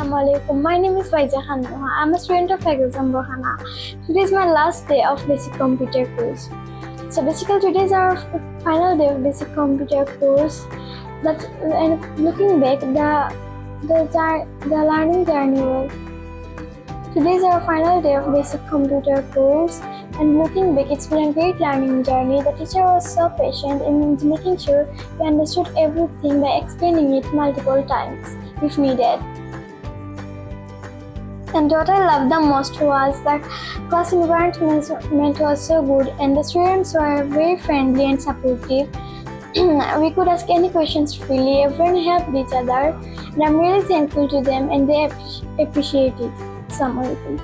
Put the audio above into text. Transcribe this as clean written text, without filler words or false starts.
Assalamualaikum. My name is 𝗦𝗵ici𝗺𝗽𝗶. I'm a student of HEXA'S AMBARKHAna. Today is my last day of basic computer course. So basically today is our final day of basic computer course. And looking back, the learning journey was. Today is our final day of basic computer course, and looking back, it's been a great learning journey. The teacher was so patient in making sure we understood everything by explaining it multiple times if needed. And what I loved the most was that class environment was so good, and the students were very friendly and supportive. We could ask any questions freely. Everyone helped each other, and I'm really thankful to them, and they appreciate it. Assalamualaikum.